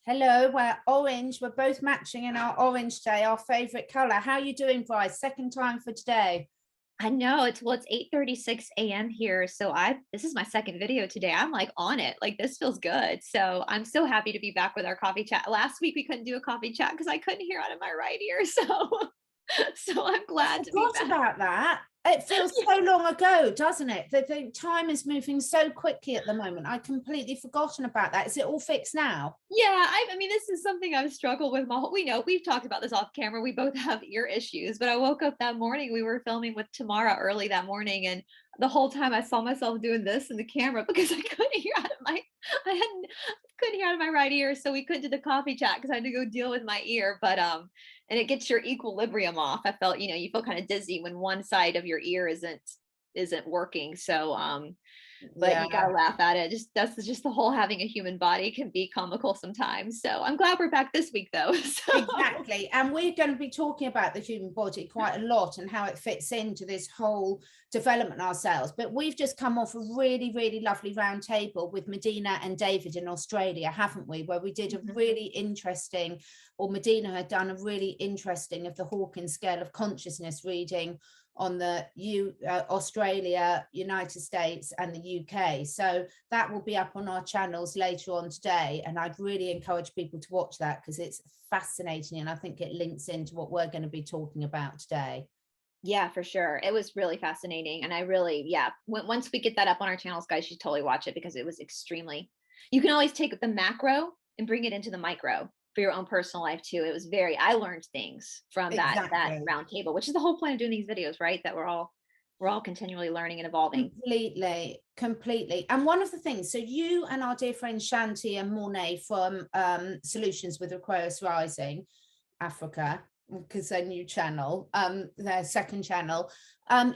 Hello, we're orange. We're both matching in our orange day, our favorite color. How are you doing, Brice? Second time for today. I know it's 8:36 a.m. here. So this is my second video today. I'm like on it. Like this feels good. So I'm so happy to be back with our coffee chat. Last week we couldn't do a coffee chat because I couldn't hear out of my right ear. So I'm I glad to be forgot back. about that. It feels so long ago, doesn't it? The time is moving so quickly at the moment. I completely forgotten about that. Is it all fixed now? Yeah, I mean, this is something I've struggled with my whole we know we've talked about this off camera. We both have ear issues, but I woke up that morning, we were filming with Tamara early that morning, and the whole time I saw myself doing this in the camera because I couldn't hear out of my I hadn't couldn't hear out of my right ear, so we couldn't do the coffee chat because I had to go deal with my ear. But and it gets your equilibrium off. I felt, you feel kind of dizzy when one side of your ear isn't working. So but Yeah. you gotta laugh at it. Just that's just the whole having a human body can be comical sometimes. So I'm glad we're back this week though. So Exactly. And we're going to be talking about the human body quite a lot and how it fits into this whole development ourselves. But we've just come off a really, really lovely round table with Medina and David in Australia, haven't we? Where we did a Mhm. really interesting, or Medina had done a really interesting of the Hawkins scale of consciousness reading on the Australia, United States, and the UK. So that will be up on our channels later on today, and I'd really encourage people to watch that because it's fascinating, and I think it links into what we're going to be talking about today. Yeah, for sure. It was really fascinating. And I really, yeah, once we get that up on our channels, guys, you should totally watch it because it was extremely, you can always take the macro and bring it into the micro for your own personal life too. It was I learned things from that Exactly. round table, which is the whole point of doing these videos, right? That we're all continually learning and evolving. Completely. And one of the things, so you and our dear friend Shanti and Mornay from Solutions with Aquarius Rising Africa, because their new channel, their second channel,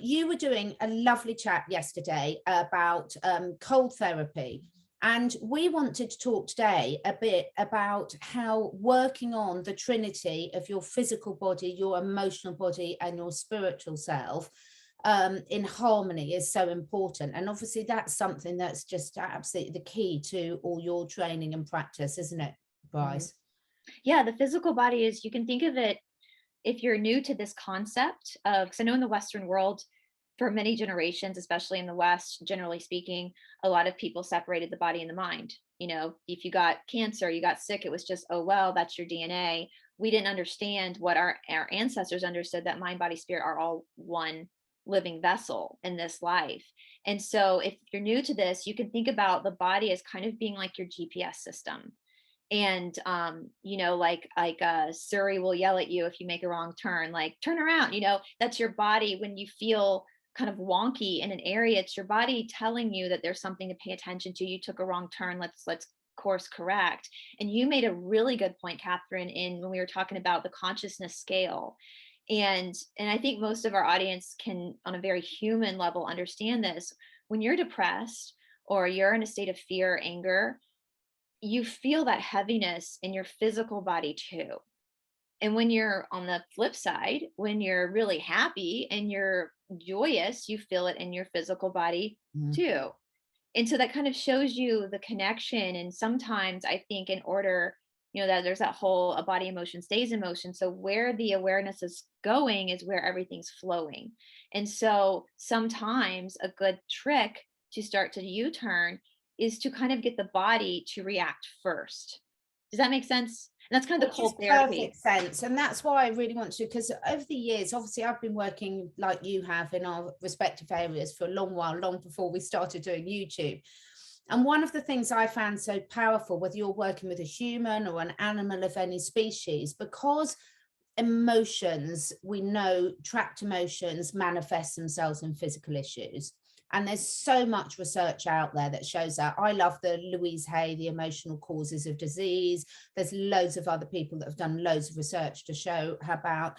you were doing a lovely chat yesterday about cold therapy. And we wanted to talk today a bit about how working on the trinity of your physical body, your emotional body, and your spiritual self in harmony is so important. And obviously, that's something that's just absolutely the key to all your training and practice, isn't it, Mhm. Brice? Yeah, the physical body is, you can think of it, if you're new to this concept of, because I know in the Western world, for many generations, especially in the West, generally speaking, a lot of people separated the body and the mind. If you got cancer, you got sick, it was just, oh, well, that's your DNA. We didn't understand what our ancestors understood, that mind, body, spirit are all one living vessel in this life. And so if you're new to this, you can think about the body as kind of being like your GPS system. And like Siri will yell at you if you make a wrong turn, like turn around. That's your body. When you feel kind of wonky in an area, it's your body telling you that there's something to pay attention to. You took a wrong turn, let's course correct. And you made a really good point, Catherine, in when we were talking about the consciousness scale. And I think most of our audience can, on a very human level, understand this. When you're depressed or you're in a state of fear, anger, you feel that heaviness in your physical body too. And when you're on the flip side, when you're really happy and you're joyous, you feel it in your physical body Mm. too. And so that kind of shows you the connection. And sometimes I think, in order, that there's that whole, a body emotion stays in motion. So where the awareness is going is where everything's flowing. And so sometimes a good trick to start to U-turn is to kind of get the body to react first. Does that make sense? And that's kind of It the makes cold therapy. perfect sense. And that's why I really want to, because over the years, obviously, I've been working like you have in our respective areas for a long while, long before we started doing YouTube. And one of the things I found so powerful, whether you're working with a human or an animal of any species, because emotions, we know trapped emotions manifest themselves in physical issues. And there's so much research out there that shows that. I love the Louise Hay, The Emotional Causes of Disease. There's loads of other people that have done loads of research to show about,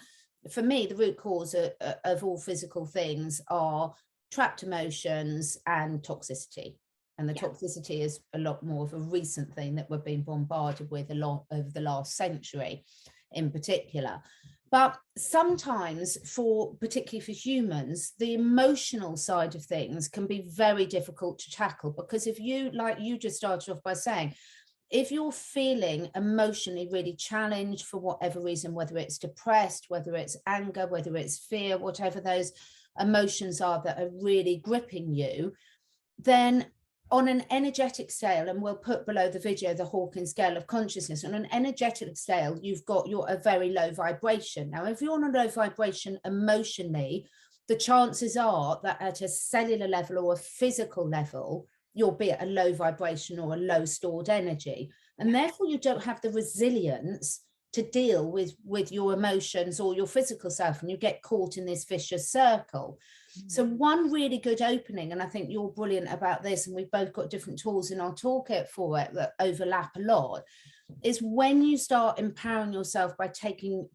for me, the root cause of all physical things are trapped emotions and toxicity. And the Yeah. toxicity is a lot more of a recent thing that we're being bombarded with a lot over the last century in particular. But sometimes, for particularly for humans, the emotional side of things can be very difficult to tackle, because if you, like you just started off by saying, if you're feeling emotionally really challenged for whatever reason, whether it's depressed, whether it's anger, whether it's fear, whatever those emotions are that are really gripping you, then on an energetic scale, and we'll put below the video the Hawkins scale of consciousness, on an energetic scale, you're a very low vibration. Now, if you're on a low vibration emotionally, the chances are that at a cellular level or a physical level, you'll be at a low vibration or a low stored energy. And therefore, you don't have the resilience to deal with your emotions or your physical self, and you get caught in this vicious circle. So one really good opening, and I think you're brilliant about this, and we've both got different tools in our toolkit for it that overlap a lot, is when you start empowering yourself by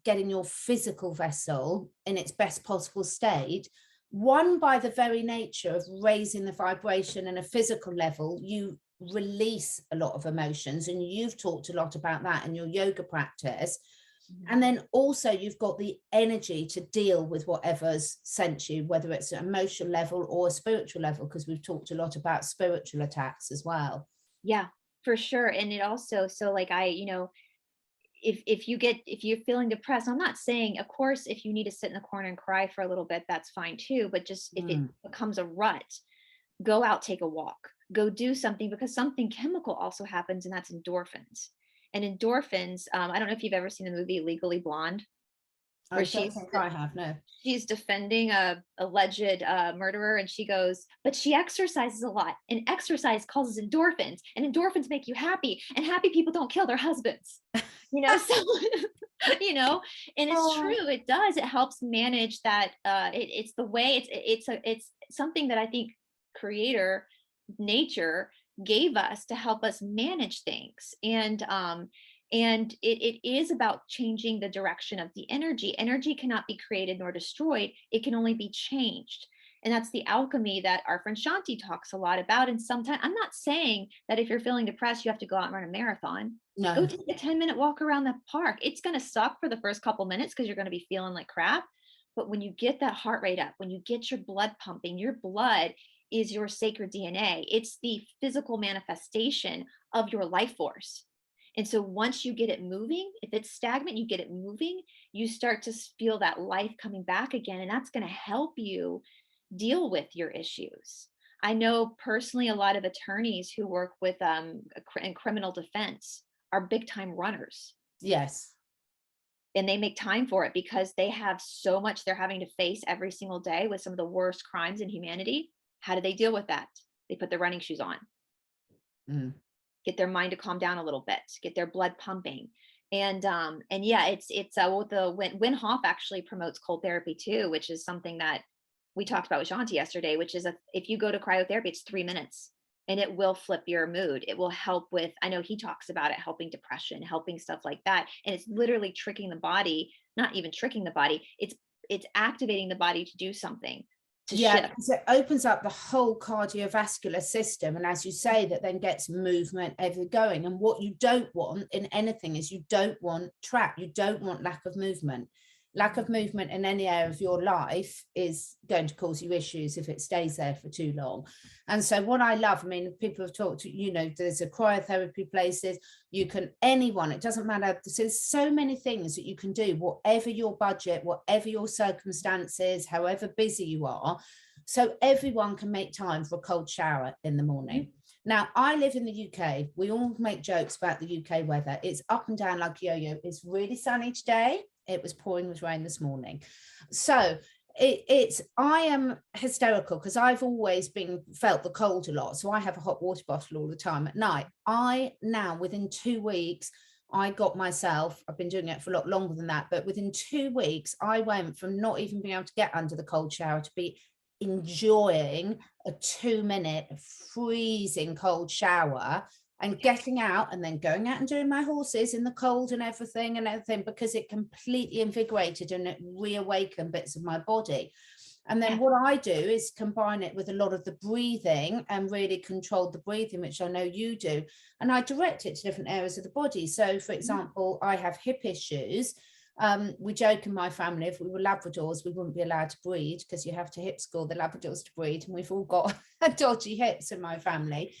getting your physical vessel in its best possible state. One, by the very nature of raising the vibration in a physical level, you release a lot of emotions, and you've talked a lot about that in your yoga practice. And then also you've got the energy to deal with whatever's sent you, whether it's an emotional level or a spiritual level, because we've talked a lot about spiritual attacks as well. Yeah, for sure. And it also, so like if you're feeling depressed, I'm not saying, of course, if you need to sit in the corner and cry for a little bit, that's fine too. But just if it becomes a rut, go out, take a walk, go do something, because something chemical also happens, and that's endorphins. And endorphins, I don't know if you've ever seen the movie Legally Blonde, where I don't think I have, no. She's defending a alleged murderer, and she goes, but she exercises a lot, and exercise causes endorphins, and endorphins make you happy, and happy people don't kill their husbands. So and it's true, it does, it helps manage that. It's the way it's something that I think creator nature gave us to help us manage things. And it is about changing the direction of the energy cannot be created nor destroyed, it can only be changed. And that's the alchemy that our friend Shanti talks a lot about. And sometimes, I'm not saying that if you're feeling depressed, you have to go out and run a marathon. No. Go take a 10-minute walk around the park. It's going to suck for the first couple minutes because you're going to be feeling like crap. But when you get that heart rate up, when you get your blood pumping, your blood is your sacred DNA. It's the physical manifestation of your life force. And so once you get it moving, if it's stagnant, you get it moving, you start to feel that life coming back again. And that's going to help you deal with your issues. I know personally a lot of attorneys who work with in criminal defense are big time runners. Yes. And they make time for it because they have so much they're having to face every single day with some of the worst crimes in humanity. How do they deal with that? They put their running shoes on, get their mind to calm down a little bit, get their blood pumping. And yeah, it's Wim Hof actually promotes cold therapy too, which is something that we talked about with Shanti yesterday, which is if you go to cryotherapy, it's 3 minutes and it will flip your mood. It will help with, I know he talks about it, helping depression, helping stuff like that. And it's literally tricking the body, not even tricking the body. It's activating the body to do something. Yeah, because it opens up the whole cardiovascular system. And as you say, that then gets movement ever going. And what you don't want in anything is you don't want trap. You don't want lack of movement. Lack of movement in any area of your life is going to cause you issues if it stays there for too long. And so what I love, I mean, people have talked to, there's a cryotherapy places, anyone, it doesn't matter. There's so many things that you can do, whatever your budget, whatever your circumstances, however busy you are. So everyone can make time for a cold shower in the morning. Now, I live in the UK. We all make jokes about the UK weather. It's up and down like yo-yo. It's really sunny today. It was pouring with rain this morning. So I am hysterical because I've always felt the cold a lot. So I have a hot water bottle all the time at night. Within 2 weeks, I got myself, I've been doing it for a lot longer than that, but within 2 weeks, I went from not even being able to get under the cold shower to be enjoying a 2-minute freezing cold shower and getting out and then going out and doing my horses in the cold and everything, because it completely invigorated and it reawakened bits of my body. And then what I do is combine it with a lot of the breathing and really control the breathing, which I know you do. And I direct it to different areas of the body. So, for example, I have hip issues. We joke in my family, if we were Labradors, we wouldn't be allowed to breed because you have to hip school the Labradors to breed. And we've all got dodgy hips in my family.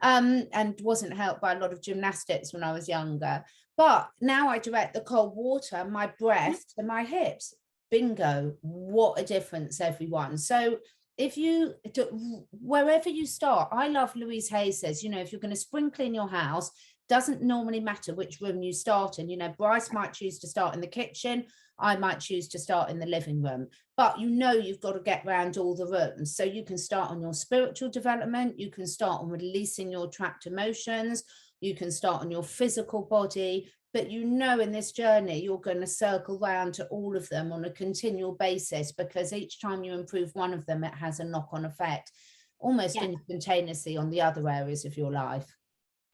and wasn't helped by a lot of gymnastics when I was younger. But now I direct the cold water, my breath to my hips. Bingo, what a difference, everyone. So if you do, wherever you start, I love Louise Hay says, you know, if you're going to spring clean your house, doesn't normally matter which room you start in. You know, Brice might choose to start in the kitchen, I might choose to start in the living room, but you know you've got to get around all the rooms. So you can start on your spiritual development, you can start on releasing your trapped emotions, you can start on your physical body, but you know in this journey you're going to circle round to all of them on a continual basis, because each time you improve one of them, it has a knock-on effect almost instantaneously on the other areas of your life.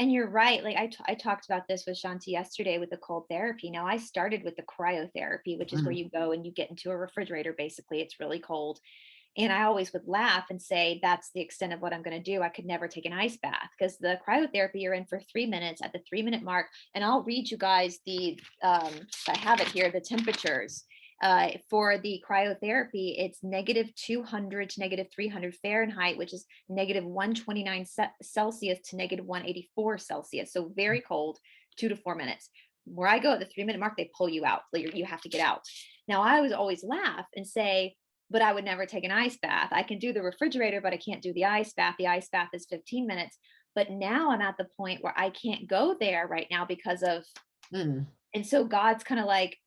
And you're right. Like I talked about this with Shanti yesterday with the cold therapy. Now I started with the cryotherapy, which is where you go and you get into a refrigerator. Basically, it's really cold. And I always would laugh and say, that's the extent of what I'm going to do. I could never take an ice bath, because the cryotherapy, you're in for 3 minutes at the 3-minute mark. And I'll read you guys I have it here, the temperatures. For the cryotherapy, it's -200 to -300 Fahrenheit, which is -129 Celsius to -184 Celsius. So very cold, 2 to 4 minutes. Where I go at the 3-minute mark, they pull you out. Like you have to get out. Now, I would always laugh and say, but I would never take an ice bath. I can do the refrigerator, but I can't do the ice bath. The ice bath is 15 minutes. But now I'm at the point where I can't go there right now because of, and so God's kind of like,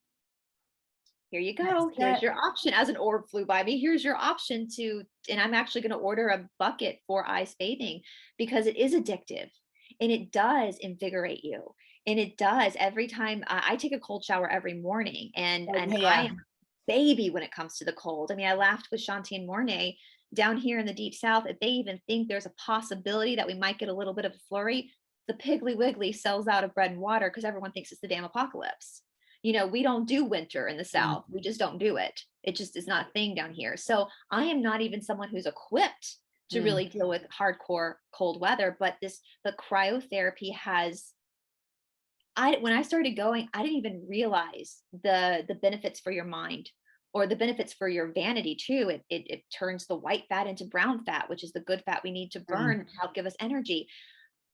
here you go. Here's your option. As an orb flew by me, here's your option to, and I'm actually going to order a bucket for ice bathing, because it is addictive and it does invigorate you. And it does every time I take a cold shower every morning, and I am a baby when it comes to the cold. I mean, I laughed with Shanti and Mornay down here in the deep South. If they even think there's a possibility that we might get a little bit of a flurry, the Piggly Wiggly sells out of bread and water because everyone thinks it's the damn apocalypse. You know, we don't do winter in the South. We just don't do it. It just is not a thing down here. So I am not even someone who's equipped to really deal with hardcore cold weather. But the cryotherapy has, when I started going, I didn't even realize the benefits for your mind, or the benefits for your vanity too. It turns the white fat into brown fat, which is the good fat we need to burn, help give us energy.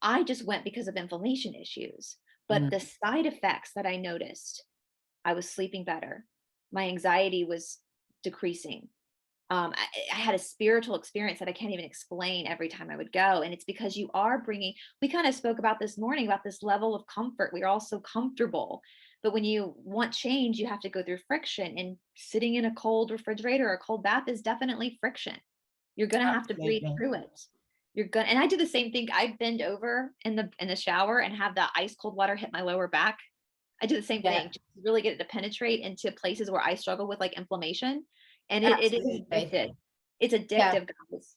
I just went because of inflammation issues. But the side effects that I noticed, I was sleeping better. My anxiety was decreasing. I had a spiritual experience that I can't even explain every time I would go. And it's because you are bringing, we kind of spoke about this morning, about this level of comfort. We're all so comfortable. But when you want change, you have to go through friction. And sitting in a cold refrigerator or a cold bath is definitely friction. You're going to have to breathe through it. And I do the same thing. I bend over in the shower and have the ice cold water hit my lower back. I do the same thing, just to really get it to penetrate into places where I struggle with like inflammation. And it is addictive. It's addictive, guys.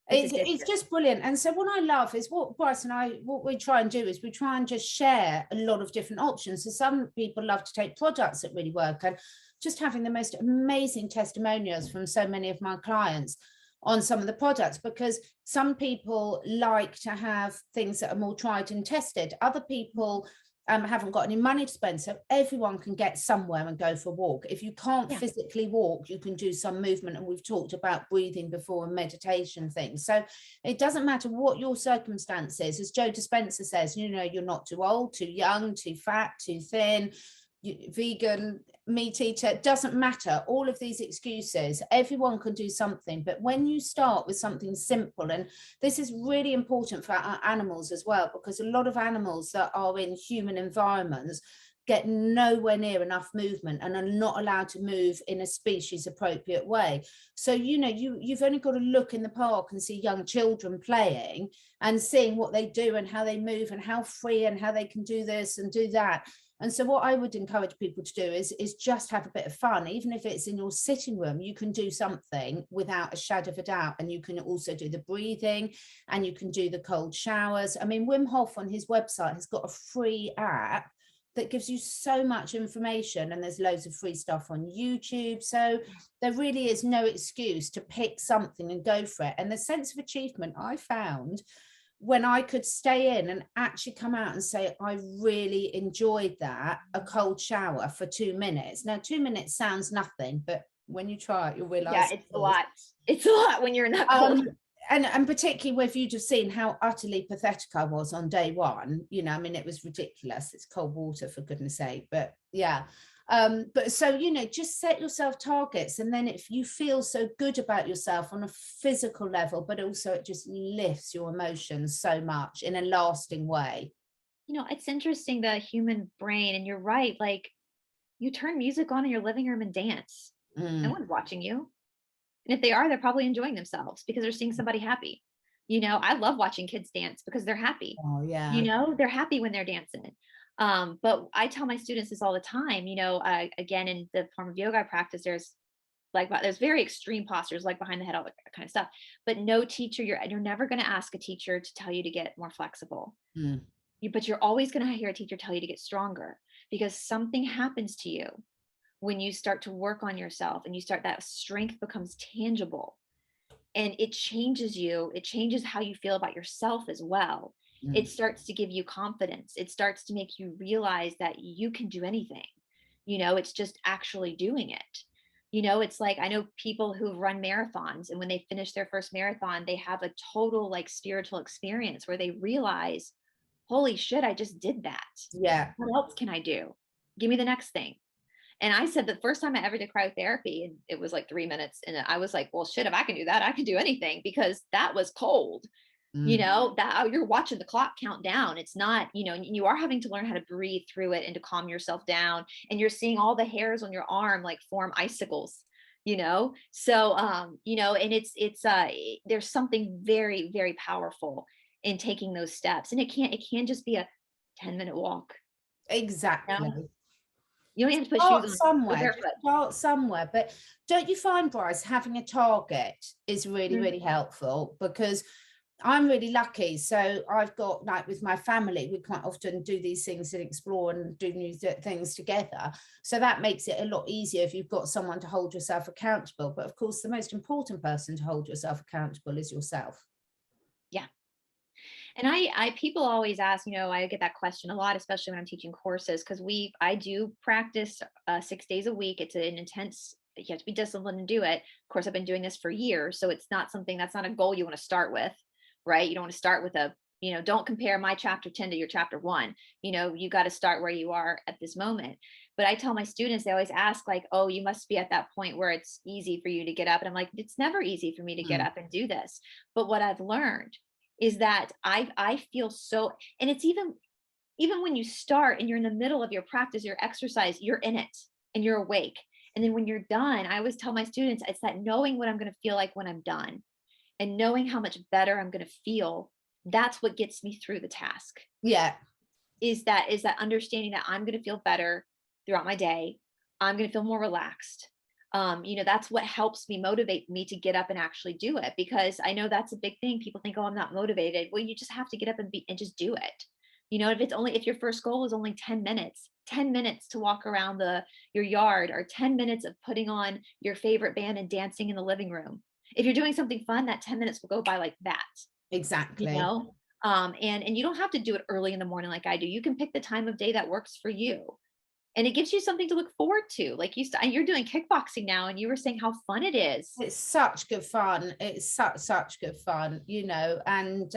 It's just brilliant. And so what I love is what Brice and I, what we try and do is we try and just share a lot of different options. So some people love to take products that really work, and just having the most amazing testimonials from so many of my clients on some of the products, because some people like to have things that are more tried and tested. Other people haven't got any money to spend, so everyone can get somewhere and go for a walk. If you can't physically walk, you can do some movement, and we've talked about breathing before and meditation things. So it doesn't matter what your circumstances. As Joe Dispenza says, you know, you're not too old, too young, too fat, too thin, vegan, meat eater, it doesn't matter. All of these excuses, everyone can do something. But when you start with something simple, and this is really important for our animals as well, because a lot of animals that are in human environments get nowhere near enough movement and are not allowed to move in a species appropriate way. So, you know, you've only got to look in the park and see young children playing and seeing what they do and how they move and how free and how they can do this and do that. And so what I would encourage people to do is just have a bit of fun. Even if it's in your sitting room, you can do something without a shadow of a doubt. And you can also do the breathing, and you can do the cold showers. I mean, Wim Hof on his website has got a free app that gives you so much information, and there's loads of free stuff on YouTube. So there really is no excuse to pick something and go for it. And the sense of achievement I found when I could stay in and actually come out and say, I really enjoyed that, a cold shower for 2 minutes. Now, 2 minutes sounds nothing, but when you try it, you'll realize. Yeah, it's a lot. It's a lot when you're in that cold. and particularly if you'd have seen how utterly pathetic I was on day one, you know, I mean, it was ridiculous. It's cold water, for goodness sake. But yeah, but so, you know, just set yourself targets, and then if you feel so good about yourself on a physical level, but also it just lifts your emotions so much in a lasting way. You know, it's interesting, the human brain, and you're right. Like, you turn music on in your living room and dance. No one's watching you. And if they are, they're probably enjoying themselves because they're seeing somebody happy. You know, I love watching kids dance because they're happy. Oh yeah. You know, they're happy when they're dancing. But I tell my students this all the time. You know, again, in the form of yoga I practice, there's very extreme postures, like behind the head, all that kind of stuff. But no teacher, you're never going to ask a teacher to tell you to get more flexible. But you're always going to hear a teacher tell you to get stronger, because something happens to you when you start to work on yourself and that strength becomes tangible, and it changes you. It changes how you feel about yourself as well. It starts to give you confidence. It starts to make you realize that you can do anything. You know, it's just actually doing it. You know, it's like, I know people who run marathons, and when they finish their first marathon, they have a total like spiritual experience where they realize, holy shit, I just did that. Yeah. What else can I do? Give me the next thing. And I said, the first time I ever did cryotherapy, and it was like 3 minutes. And I was like, well, shit, if I can do that, I can do anything, because that was cold. You know, that you're watching the clock count down. It's not, you know, you are having to learn how to breathe through it and to calm yourself down. And you're seeing all the hairs on your arm like form icicles, you know? So, you know, and there's something very, very powerful in taking those steps. And it can just be a 10-minute walk. Exactly. You know? You don't have to put Start shoes on. somewhere. Start somewhere. But don't you find, Brice, having a target is really, really helpful? Because I'm really lucky. So I've got, like, with my family, we quite often do these things and explore and do new things together. So that makes it a lot easier if you've got someone to hold yourself accountable. But of course, the most important person to hold yourself accountable is yourself. Yeah. And people always ask, you know, I get that question a lot, especially when I'm teaching courses, because I do practice 6 days a week. It's an intense, you have to be disciplined to do it. Of course, I've been doing this for years. So it's not something, that's not a goal you want to start with, right? You don't want to start with don't compare my chapter 10 to your chapter 1. You know, you got to start where you are at this moment. But I tell my students, they always ask, like, oh, you must be at that point where it's easy for you to get up. And I'm like, it's never easy for me to get up and do this. But what I've learned is that I feel so, and it's even when you start and you're in the middle of your practice, your exercise, you're in it and you're awake. And then when you're done, I always tell my students, it's that knowing what I'm going to feel like when I'm done, and knowing how much better I'm going to feel. That's what gets me through the task. Yeah. Is that understanding that I'm going to feel better throughout my day. I'm going to feel more relaxed. You know, that's what helps me motivate me to get up and actually do it, because I know that's a big thing. People think, oh, I'm not motivated. Well, you just have to get up and just do it. You know, if your first goal is only 10 minutes to walk around your yard, or 10 minutes of putting on your favorite band and dancing in the living room. If you're doing something fun, that 10 minutes will go by like that. Exactly. You know, and you don't have to do it early in the morning like I do. You can pick the time of day that works for you. And it gives you something to look forward to. Like you're doing kickboxing now, and you were saying how fun it is. It's such good fun. It's such good fun, you know, and,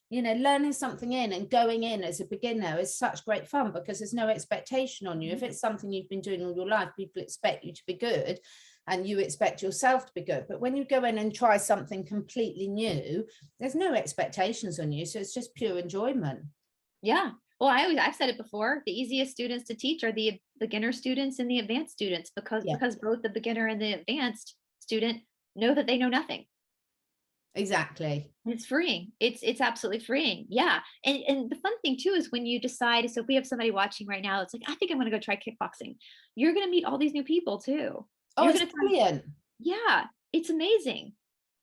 you know, learning something and going in as a beginner is such great fun, because there's no expectation on you. If it's something you've been doing all your life, people expect you to be good, and you expect yourself to be good. But when you go in and try something completely new, there's no expectations on you. So it's just pure enjoyment. Yeah. Well, I've said it before, the easiest students to teach are the beginner students and the advanced students, because both the beginner and the advanced student know that they know nothing. Exactly. It's freeing. It's absolutely freeing. Yeah. And the fun thing too is when you decide, so if we have somebody watching right now, it's like, I think I'm going to go try kickboxing. You're going to meet all these new people too. Oh, it's brilliant. Yeah. It's amazing.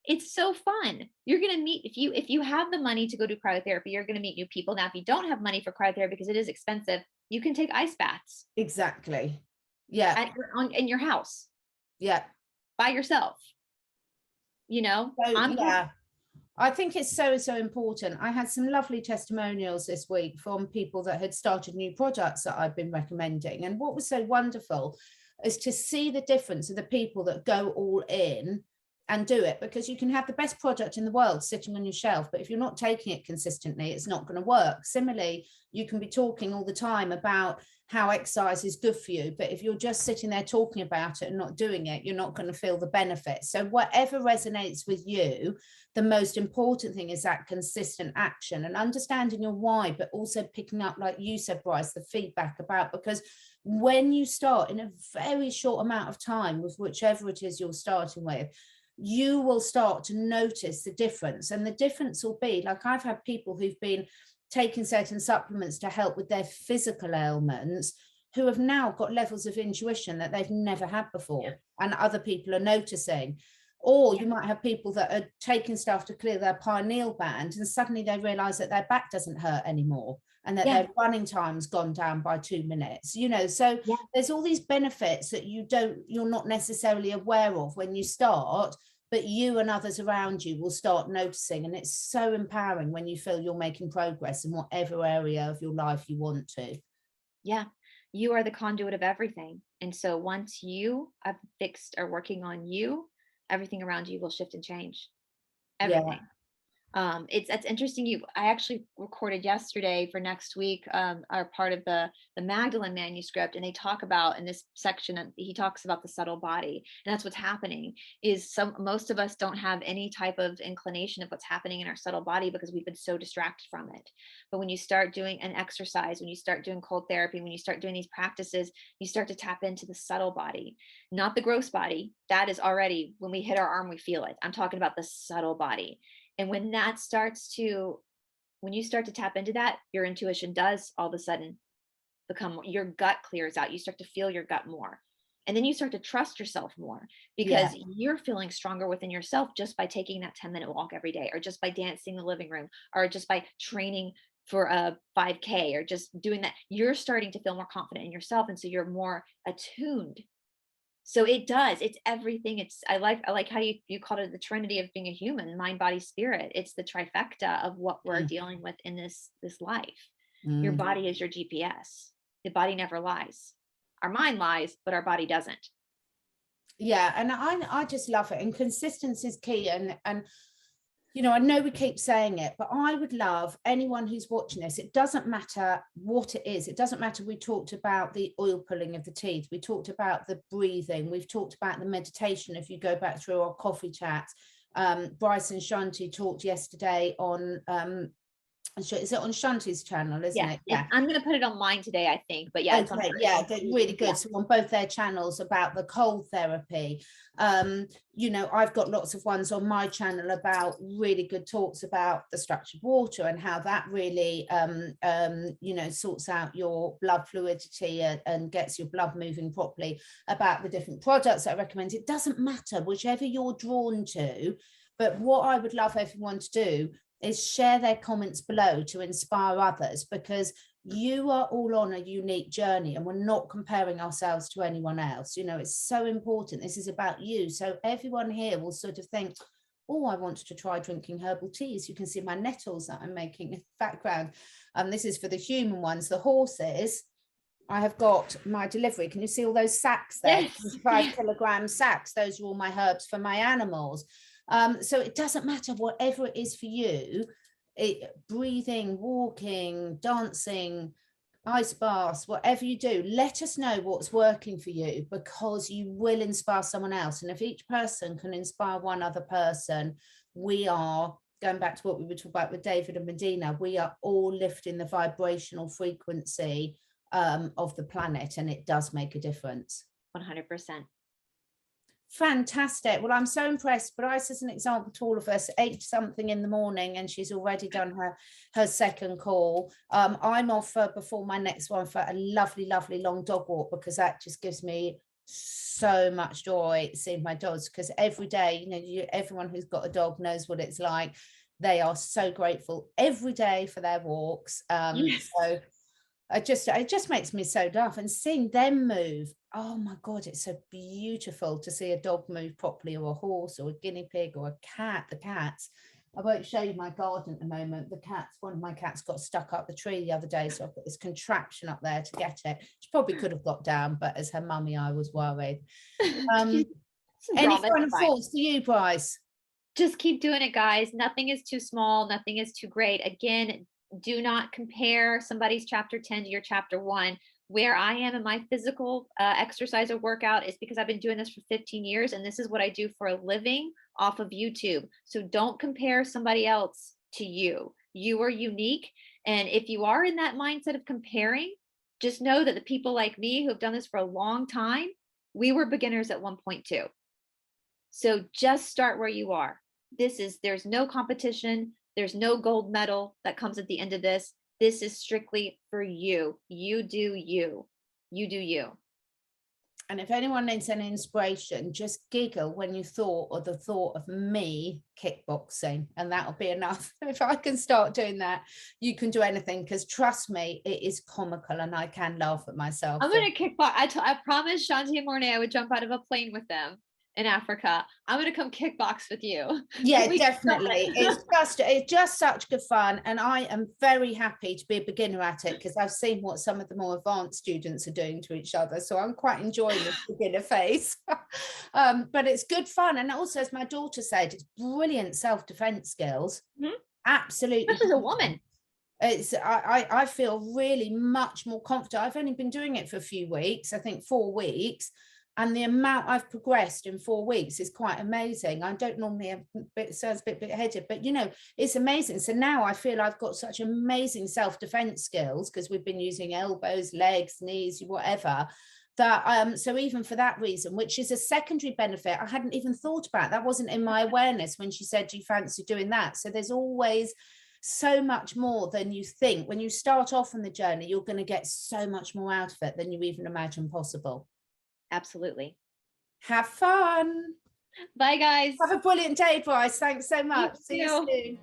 It's so fun. You're going to meet, if you have the money to go do cryotherapy, you're going to meet new people. Now, if you don't have money for cryotherapy, because it is expensive, you can take ice baths. Exactly. Yeah. In your house. Yeah. By yourself. You know? So, yeah. I think it's so important. I had some lovely testimonials this week from people that had started new products that I've been recommending. And what was so wonderful is to see the difference of the people that go all in and do it, because you can have the best product in the world sitting on your shelf, but if you're not taking it consistently, it's not going to work. Similarly, you can be talking all the time about how exercise is good for you, but if you're just sitting there talking about it and not doing it, you're not going to feel the benefits. So whatever resonates with you, the most important thing is that consistent action and understanding your why, but also picking up, like you said, Brice, the feedback about, because when you start in a very short amount of time with whichever it is you're starting with, you will start to notice the difference. And the difference will be, like, I've had people who've been taking certain supplements to help with their physical ailments who have now got levels of intuition that they've never had before, and other people are noticing. Or you might have people that are taking stuff to clear their pineal band, and suddenly they realize that their back doesn't hurt anymore, and that their running time's gone down by 2 minutes, you know. So there's all these benefits that you're not necessarily aware of when you start, but you and others around you will start noticing. And it's so empowering when you feel you're making progress in whatever area of your life you want to. Yeah, you are the conduit of everything. And so once you have fixed or working on you, everything around you will shift and change. Everything. It's interesting. I actually recorded yesterday for next week, are part of the Magdalene manuscript, and they talk about, in this section, he talks about the subtle body, and that's what's happening. Is most of us don't have any type of inclination of what's happening in our subtle body because we've been so distracted from it. But when you start doing an exercise, when you start doing cold therapy, when you start doing these practices, you start to tap into the subtle body, not the gross body. That is already, when we hit our arm, we feel it. I'm talking about the subtle body. And when you start to tap into that, your intuition does all of a sudden become, your gut clears out. You start to feel your gut more. And then you start to trust yourself more, because you're feeling stronger within yourself just by taking that 10-minute walk every day, or just by dancing in the living room, or just by training for a 5K, or just doing that. You're starting to feel more confident in yourself. And so you're more attuned. So it's everything. I like how you called it the Trinity of being a human, mind, body, spirit. It's the trifecta of what we're dealing with in this life. Your body is your GPS. The body never lies. Our mind lies, but our body doesn't. Yeah, and I just love it. And consistency is key. And you know, I know we keep saying it, but I would love anyone who's watching this, it doesn't matter what it is. It doesn't matter. We talked about the oil pulling of the teeth. We talked about the breathing. We've talked about the meditation. If you go back through our coffee chats, Brice and Shanti talked yesterday on, is it on Shanti's channel, isn't it? Yeah, I'm going to put it on mine today, I think, but yeah. Okay, they're really good. So on both their channels about the cold therapy. You know, I've got lots of ones on my channel about really good talks about the structured water and how that really, you know, sorts out your blood fluidity and gets your blood moving properly, about the different products I recommend. It doesn't matter, whichever you're drawn to. But what I would love everyone to do is share their comments below to inspire others, because you are all on a unique journey and we're not comparing ourselves to anyone else. You know, it's so important. This is about you. So everyone here will sort of think, oh, I wanted to try drinking herbal teas. You can see my nettles that I'm making in the background. This is for the human ones. The horses, I have got my delivery. Can you see all those sacks there? Yes. 5-kilogram sacks. Those are all my herbs for my animals. So it doesn't matter whatever it is for you, breathing, walking, dancing, ice baths, whatever you do, let us know what's working for you, because you will inspire someone else. And if each person can inspire one other person, we are, going back to what we were talking about with David and Medina, we are all lifting the vibrational frequency of the planet, and it does make a difference. 100%. Fantastic. Well, I'm so impressed. Brice, as an example to all of us, 8 something in the morning, and she's already done her second call. I'm off before my next one for a lovely long dog walk, because that just gives me so much joy seeing my dogs, because every day, you know, everyone who's got a dog knows what it's like. They are so grateful every day for their walks. Yes. So it just makes me so laugh, and seeing them move, oh my god, it's so beautiful to see a dog move properly, or a horse, or a guinea pig, or a cat. The cats, I won't show you my garden at the moment. The cats, one of my cats got stuck up the tree the other day, so I've got this contraption up there to get it. She probably could have got down, but as her mummy I was worried. Any final thoughts to you, Brice? Just keep doing it, guys. Nothing is too small. Nothing is too great. Again, do not compare somebody's chapter 10 to your chapter 1. Where I am in my physical exercise or workout is because I've been doing this for 15 years, and this is what I do for a living off of YouTube. So don't compare somebody else to you. You are unique. And if you are in that mindset of comparing, just know that the people like me who have done this for a long time, we were beginners at 1.2. So just start where you are. There's no competition. There's no gold medal that comes at the end of this. This is strictly for you. You do you. You do you. And if anyone needs any inspiration, just giggle when you thought of me kickboxing, and that'll be enough. If I can start doing that, you can do anything, because trust me, it is comical and I can laugh at myself. I'm going to kickbox. I promised Shanti and Mornay I would jump out of a plane with them in Africa. I'm going to come kickbox with you. Yeah, definitely. It's just such good fun, and I am very happy to be a beginner at it, because I've seen what some of the more advanced students are doing to each other, so I'm quite enjoying this beginner phase. But it's good fun, and also, as my daughter said, it's brilliant self-defense skills. Absolutely. This is a woman. I feel really much more confident. I've only been doing it for a few weeks, I think 4 weeks, and the amount I've progressed in 4 weeks is quite amazing. I don't normally have, it sounds a bit headed, but you know, it's amazing. So now I feel I've got such amazing self-defense skills, because we've been using elbows, legs, knees, whatever, that so even for that reason, which is a secondary benefit I hadn't even thought about, that wasn't in my awareness when she said, do you fancy doing that? So there's always so much more than you think. When you start off on the journey, you're going to get so much more out of it than you even imagine possible. Absolutely. Have fun. Bye, guys. Have a brilliant day, Brice. Thanks so much. See you soon.